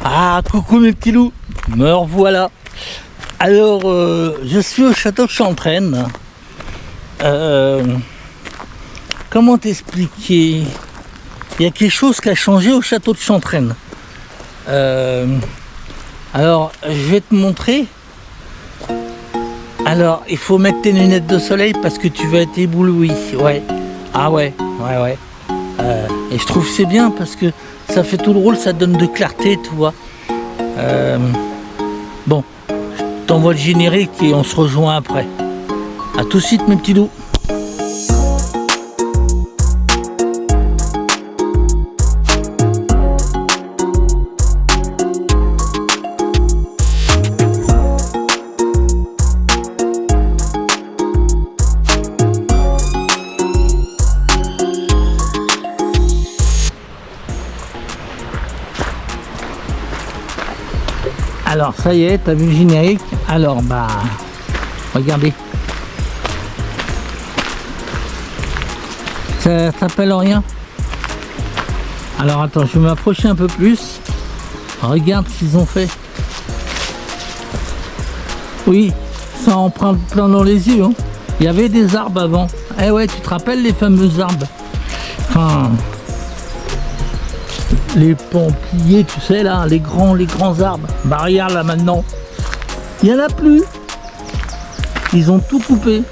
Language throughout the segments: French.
Ah, coucou mes petits loups, me revoilà. Alors, je suis au château de Chantraine. Comment t'expliquer? Il y a quelque chose qui a changé au château de Chantraine. Alors, je vais te montrer. Alors, il faut mettre tes lunettes de soleil parce que tu vas être ébloui. Ouais. Ah ouais. Et je trouve que c'est bien parce que ça fait tout le rôle, ça donne de clarté, tu vois. Bon, je t'envoie le générique et on se rejoint après. A tout de suite mes petits loups. Alors ça y est, t'as vu le générique? Alors bah regardez. Ça s'appelle rien. Alors attends, je vais m'approcher un peu plus. Regarde ce qu'ils ont fait. Oui, ça en prend plein dans les yeux. Hein. Il y avait des arbres avant. Eh ouais, tu te rappelles les fameux arbres? Enfin, les pampliers, tu sais là, les grands arbres. Bah regarde là maintenant, il n'y en a plus. Ils ont tout coupé.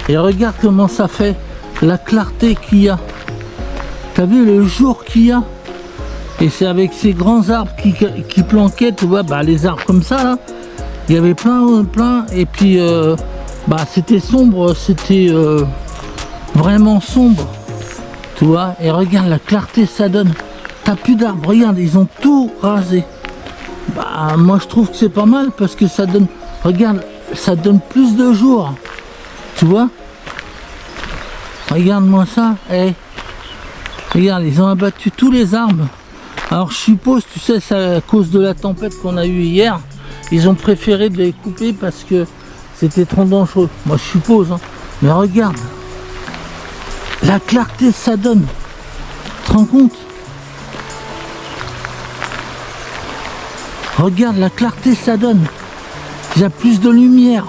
Et regarde comment ça fait, la clarté qu'il y a. T'as vu le jour qu'il y a? Et c'est avec ces grands arbres qui planquaient, tu vois, bah les arbres comme ça là. Il y avait plein, et puis bah c'était sombre, c'était vraiment sombre. Tu vois, et regarde la clarté ça donne. T'as plus d'arbres, regarde, ils ont tout rasé. Bah moi je trouve que c'est pas mal parce que ça donne, regarde, ça donne plus de jours. Tu vois? Regarde-moi ça, hey. Regarde, ils ont abattu tous les arbres. Alors je suppose, tu sais, c'est à cause de la tempête qu'on a eue hier. Ils ont préféré de les couper parce que c'était trop dangereux. Moi je suppose, hein. Mais regarde, la clarté ça donne. Tu te rends compte? Regarde la clarté ça donne. Il y a plus de lumière.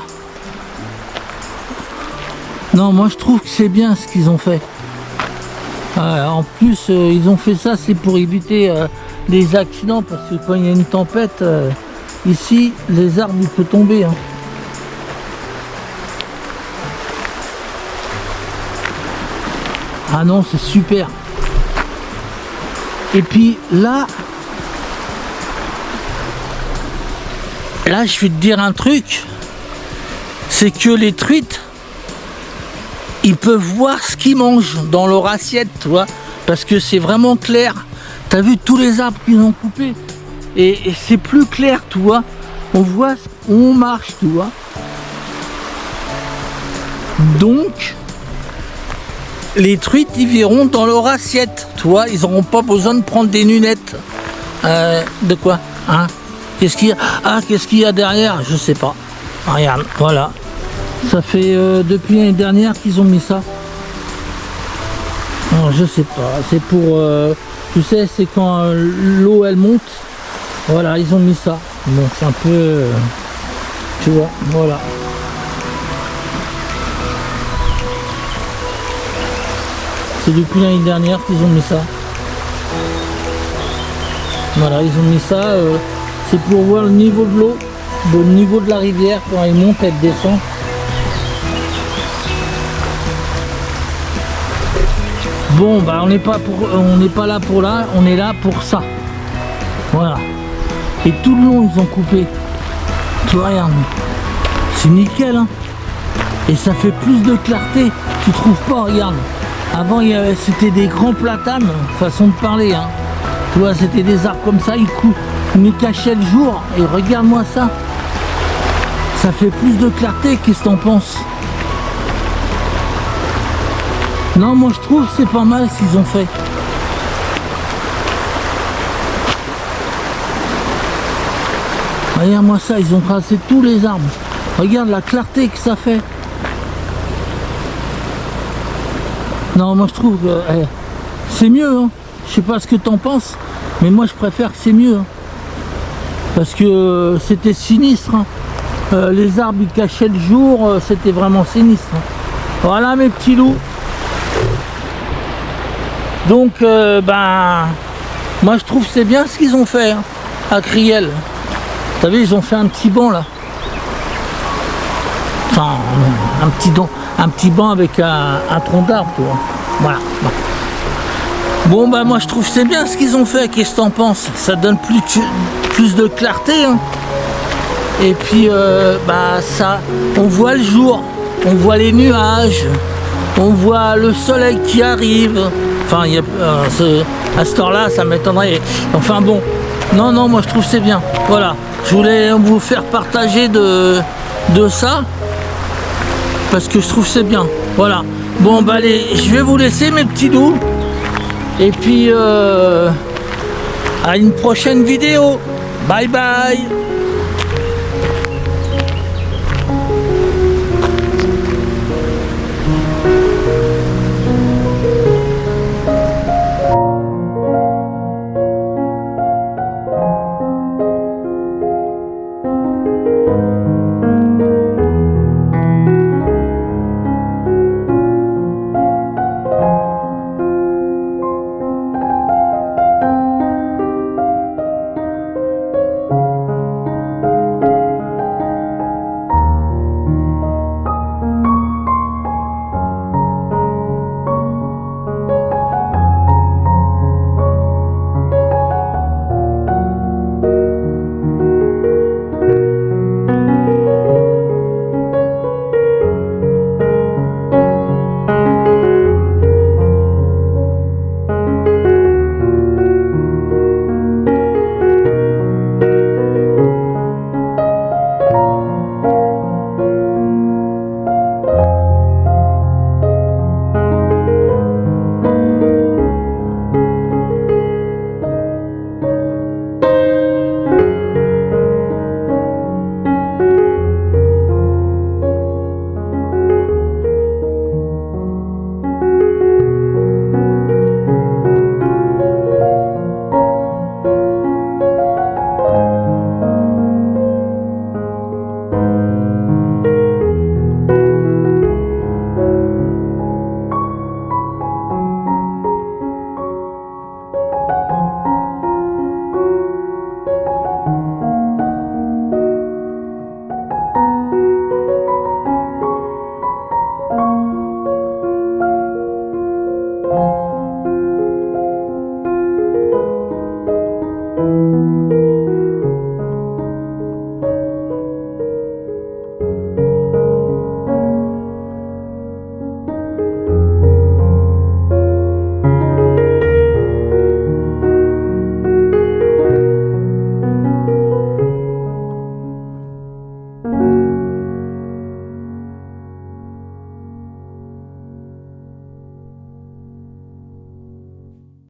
Non, moi je trouve que c'est bien ce qu'ils ont fait. En plus, ils ont fait ça, c'est pour éviter les accidents parce que quand il y a une tempête, ici, les arbres ils peuvent tomber. Hein. Ah non, c'est super. Et puis là, je vais te dire un truc, c'est que les truites, ils peuvent voir ce qu'ils mangent dans leur assiette, tu vois, parce que c'est vraiment clair. T'as vu tous les arbres qu'ils ont coupés, et c'est plus clair, tu vois. On voit où on marche, tu vois. Donc, les truites, ils verront dans leur assiette, tu vois. Ils n'auront pas besoin de prendre des lunettes. De quoi, hein? Qu'est-ce qu'il y a? Ah, qu'est-ce qu'il y a derrière? Je sais pas. Regarde, voilà. Ça fait depuis l'année dernière qu'ils ont mis ça. Non, je sais pas. C'est pour... tu sais, c'est quand l'eau, elle monte. Voilà, ils ont mis ça. Donc c'est un peu... tu vois, voilà. C'est depuis l'année dernière qu'ils ont mis ça. Voilà, ils ont mis ça... c'est pour voir le niveau de l'eau, le niveau de la rivière, quand elle monte, elle descend. Bon, bah on n'est pas là pour là, on est là pour ça. Voilà. Et tout le long, ils ont coupé. Tu vois, regarde. C'est nickel, hein. Et ça fait plus de clarté. Tu trouves pas, regarde. Avant, c'était des grands platanes, façon de parler, hein. Tu vois, c'était des arbres comme ça, ils cachaient le jour. Et regarde-moi ça. Ça fait plus de clarté, qu'est-ce que t'en penses? Non, moi je trouve que c'est pas mal ce qu'ils ont fait. Regarde-moi ça, ils ont tracé tous les arbres. Regarde la clarté que ça fait. Non, moi je trouve que c'est mieux. Hein. Je sais pas ce que t'en penses, mais moi je préfère que c'est mieux. Hein. parce que c'était sinistre, hein. Les arbres ils cachaient le jour, c'était vraiment sinistre, hein. Voilà mes petits loups. Donc ben moi je trouve que c'est bien ce qu'ils ont fait, hein, à Criel. Vous savez, ils ont fait un petit banc là, enfin un petit banc avec un tronc d'arbre, tu vois. Voilà. Bon bah moi je trouve que c'est bien ce qu'ils ont fait. Qu'est-ce que t'en penses? Ça donne plus de clarté, hein. Et puis bah ça, on voit le jour, on voit les nuages, on voit le soleil qui arrive. Enfin il y a, à cette heure-là ça m'étonnerait. Enfin bon, non moi je trouve que c'est bien. Voilà, je voulais vous faire partager de ça parce que je trouve que c'est bien. Voilà. Bon bah allez, je vais vous laisser mes petits loups. Et puis à une prochaine vidéo. Bye bye.